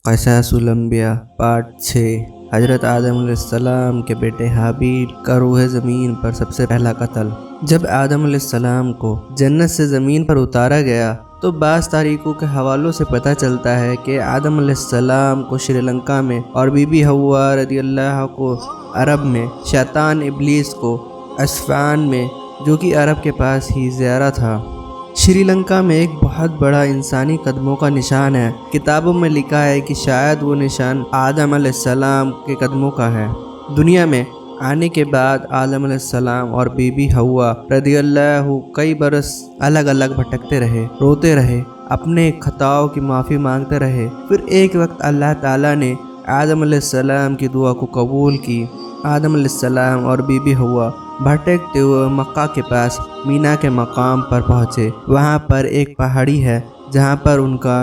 क़सासुल अंबिया पार्ट 6। हजरत आदम अलैहिस्सलाम के बेटे हाबील का रूह ज़मीन पर सबसे पहला कत्ल। जब आदम अलैहिस्सलाम को जन्नत से ज़मीन पर उतारा गया तो बाज़ तारीखों के हवालों से पता चलता है कि आदम अलैहिस्सलाम को श्रीलंका में और बीबी हव्वा रज़ियल्लाहु को अरब में, शैतान इब्लीस को अस्फ़हान में, जो कि अरब के पास ही ज़ियारा था। श्रीलंका में एक बहुत बड़ा इंसानी कदमों का निशान है। किताबों में लिखा है कि शायद वो निशान आदम अलैहिस्सलाम के कदमों का है। दुनिया में आने के बाद आदम अलैहिस्सलाम और बीबी हव्वा रज़ियल्लाहु कई बरस अलग अलग भटकते रहे, रोते रहे, अपने खताओं की माफ़ी मांगते रहे। फिर एक वक्त अल्लाह ताला ने आदम अलैहिस्सलाम की दुआ को कबूल की। आदम अलैहिस्सलाम और बीबी हव्वा भटकते हुए मक्का के पास मीना के मकाम पर पहुँचे। वहाँ पर एक पहाड़ी है जहाँ पर उनका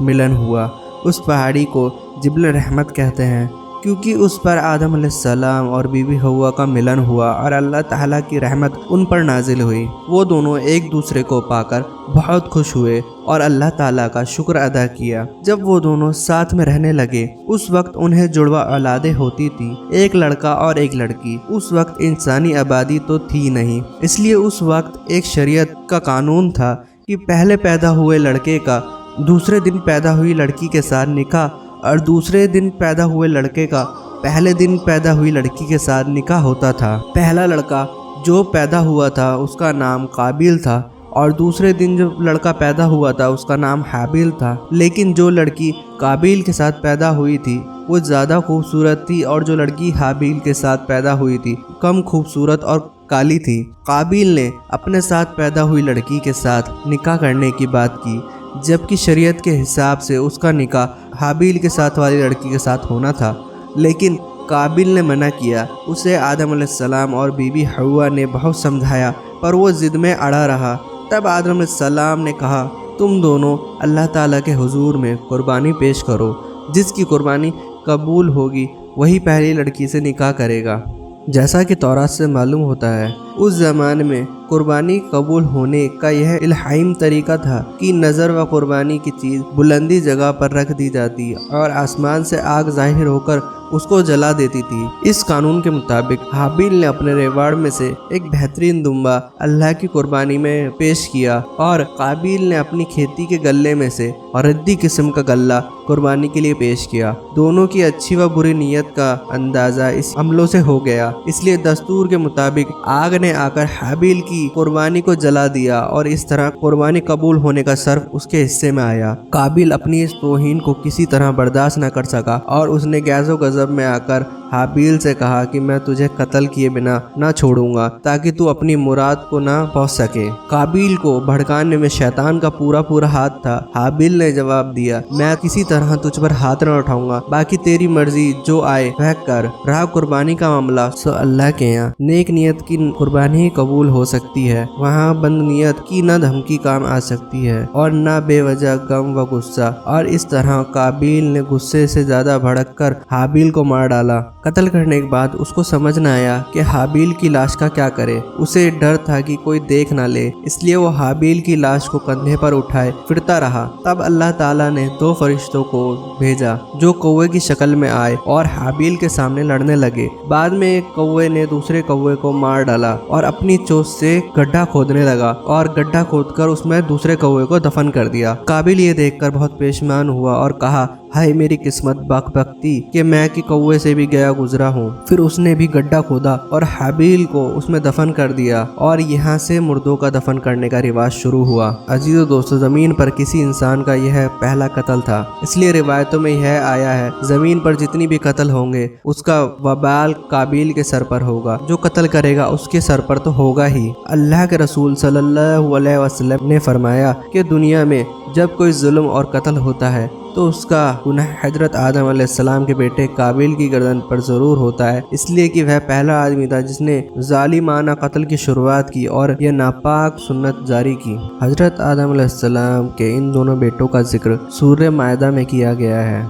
मिलन हुआ। उस पहाड़ी को जिबल रहमत कहते हैं क्योंकि उस पर आदम अलैहिस्सलाम और बीबी हव्वा का मिलन हुआ और अल्लाह ताला की रहमत उन पर नाजिल हुई। वो दोनों एक दूसरे को पाकर बहुत खुश हुए और अल्लाह ताला का शुक्र अदा किया। जब वो दोनों साथ में रहने लगे उस वक्त उन्हें जुड़वा औलादें होती थी, एक लड़का और एक लड़की। उस वक्त इंसानी आबादी तो थी नहीं, इसलिए उस वक्त एक शरीयत का कानून था कि पहले पैदा हुए लड़के का दूसरे दिन पैदा हुई लड़की के साथ निकाह और दूसरे दिन पैदा हुए लड़के का पहले दिन पैदा हुई लड़की के साथ निकाह होता था। पहला लड़का जो पैदा हुआ था उसका नाम काबिल था और दूसरे दिन जो लड़का पैदा हुआ था उसका नाम हाबिल था। लेकिन जो लड़की काबिल के साथ पैदा हुई थी वो ज़्यादा खूबसूरत थी और जो लड़की हाबिल के साथ पैदा हुई थी कम खूबसूरत और काली थी। काबिल ने अपने साथ पैदा हुई लड़की के साथ निकाह करने की बात की, जबकि शरीयत के हिसाब से उसका निकाह हाबिल के साथ वाली लड़की के साथ होना था। लेकिन काबिल ने मना किया। उसे आदम अलैहिस्सलाम और बीबी हव्वा ने बहुत समझाया पर वो ज़िद में अड़ा रहा। तब आदम अलैहिस्सलाम ने कहा, तुम दोनों अल्लाह ताला के हुजूर में कुर्बानी पेश करो, जिसकी कुर्बानी कबूल होगी वही पहली लड़की से निकाह करेगा। जैसा कि तौरात से मालूम होता है उस ज़माने में कुर्बानी कबूल होने का यह इल्हाम तरीका था कि नज़र व कुर्बानी की चीज़ बुलंदी जगह पर रख दी जाती और आसमान से आग ज़ाहिर होकर उसको जला देती थी। इस कानून के मुताबिक हाबिल ने अपने रेवाड़ में से एक बेहतरीन दुम्बा अल्लाह की कुर्बानी में पेश किया और काबिल ने अपनी खेती के गल्ले में से और रद्दी किस्म का गल्ला कुर्बानी के लिए पेश किया। दोनों की अच्छी व बुरी नीयत का अंदाज़ा इस अमलों से हो गया, इसलिए दस्तूर के मुताबिक आग ने आकर हाबिल की कुर्बानी को जला दिया और इस तरह कुर्बानी कबूल होने का सर्फ उसके हिस्से में आया। काबिल अपनी इस तौहीन को किसी तरह बर्दाश्त न कर सका और उसने गैज़ो गज़ब में आकर हाबिल से कहा कि मैं तुझे कत्ल किए बिना ना छोड़ूंगा ताकि तू अपनी मुराद को ना पहुंच सके। काबिल को भड़काने में शैतान का पूरा हाथ था। हाबिल ने जवाब दिया, मैं किसी तरह तुझ पर हाथ न उठाऊंगा, बाकी तेरी मर्जी जो आए वह कर। रहा कुर्बानी का मामला सो अल्लाह के यहाँ नेक नियत की कुर्बानी कबूल हो सकती है, वहाँ बंद नियत की न धमकी काम आ सकती है और न बेवजह गम व गुस्सा। और इस तरह काबिल ने गुस्से से ज्यादा भड़क कर हाबिल को मार डाला। कत्ल करने के बाद उसको समझ न आया कि हाबिल की लाश का क्या करे। उसे डर था कि कोई देख ना ले, इसलिए वो हाबिल की लाश को कंधे पर उठाए फिरता रहा। तब अल्लाह ताला ने दो फरिश्तों को भेजा जो कौवे की शक्ल में आए और हाबिल के सामने लड़ने लगे। बाद में एक कौवे ने दूसरे कौवे को मार डाला और अपनी चोंच से गड्ढा खोदने लगा और गड्ढा खोदकर उसमें दूसरे कौवे को दफन कर दिया। काबिल ये देखकर बहुत पेशमान हुआ और कहा, हाय मेरी किस्मत बकबकती कि मैं कि कौवे से भी गया गुजरा हूँ। फिर उसने भी गड्ढा खोदा और हाबिल को उसमें दफन कर दिया और यहाँ से मुर्दों का दफन करने का रिवाज शुरू हुआ। अजीजों दोस्तों, जमीन पर किसी इंसान का यह पहला कत्ल था, इसलिए रिवायतों में यह आया है जमीन पर जितनी भी कत्ल होंगे उसका वबाल काबिल के सर पर होगा। जो कत्ल करेगा उसके सर पर तो होगा ही। अल्लाह के रसूल सल्लल्लाहु अलैहि वसल्लम ने फरमाया कि दुनिया में जब कोई जुल्म और कत्ल होता है तो उसका गुनाह हजरत आदम अलैहिस्सलाम के बेटे काबिल की गर्दन पर ज़रूर होता है, इसलिए कि वह पहला आदमी था जिसने जालिमाना कत्ल की शुरुआत की और यह नापाक सुन्नत जारी की। हजरत आदम अलैहिस्सलाम के इन दोनों बेटों का जिक्र सूरह माइदा में किया गया है।